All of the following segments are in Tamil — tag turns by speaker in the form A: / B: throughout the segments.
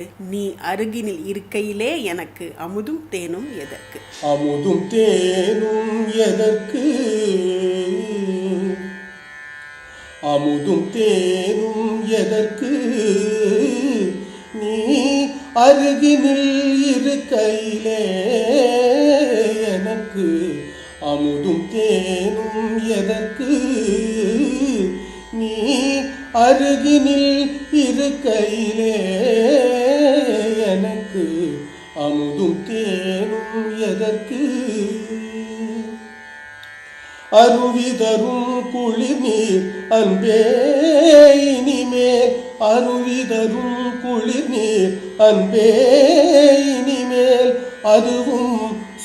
A: நீ அருகினில் இருக்கையிலே எனக்கு அமுதும் தேனும் எதற்கு?
B: அமுதும் தேனும் எதற்கு? அமுதும் தேனும் எதற்கு? நீ அருகினில் இருக்கையிலே எனக்கு அமுதும் தேனும் எதற்கு? நீ அருகினில் இருக்கையிலே எனக்கு அமுதும் தேனும் எதற்கு? அருவிதரும் குளிர்நீர் அன்பே இனிமேல், அருவிதரும் குளிர்நீர் அன்பே இனிமேல், அதுவும்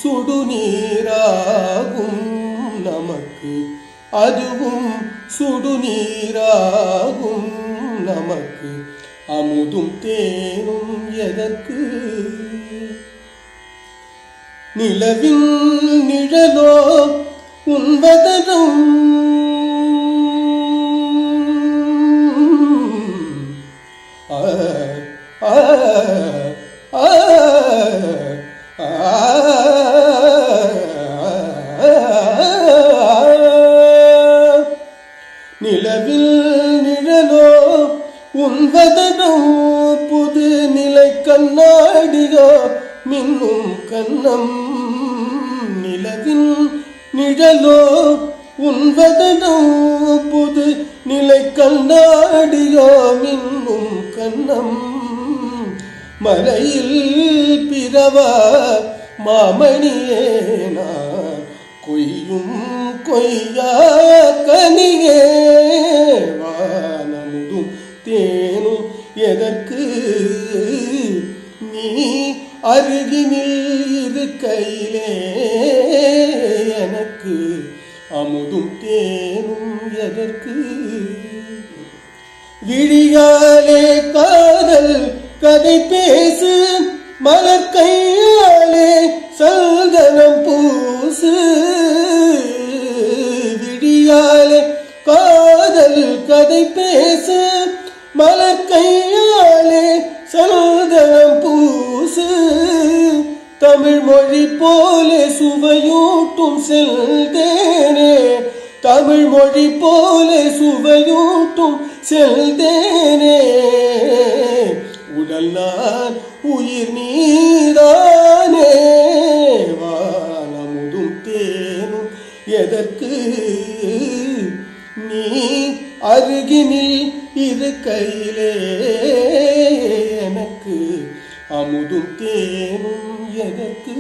B: சுடுநீராகும் நமக்கு, அதுவும் சுடுநீராகும் நமக்கு. அமுதும் தேனும் எதற்கு? நிலவின் நிழலோ உன்வதனம், நிலவில் நிழலோ உன்வதனம், புது நிலை கண்ணாடியோ மின்னும் கண்ணம். நிலவின் நிழலோ உன்வதனம், புது நிலை கண்ணாடியோ மின்னும் கண்ணம். மலையில் பிறவா மாமணியே நான் கொய்யும் கொய்யா கனியே, வானமுதும் தேனும் எதற்கு? நீ அருகினில் இருக்கையிலே எனக்கு அமுதும் தேனும் எதற்கு? விழியாலே காதல் கதை பேசு, மலர் கையாலே சந்தனம் பூசு. விழியாலே காதல் கதை பேசு, மலர் கையாலே சந்தனம் பூசு. தமிழ் மொழி போலே சுவையூட்டும் செல்தேனே, தமிழ் மொழி போலே சுவையூட்டும் செல்தேனே. உடல் நான் உயிர் நீதானே, வானமுதும் தேனும் எதற்கு? நீ அருகினில் இருக்கையிலே எனக்கு அமுதும் தேனும் எதற்கு?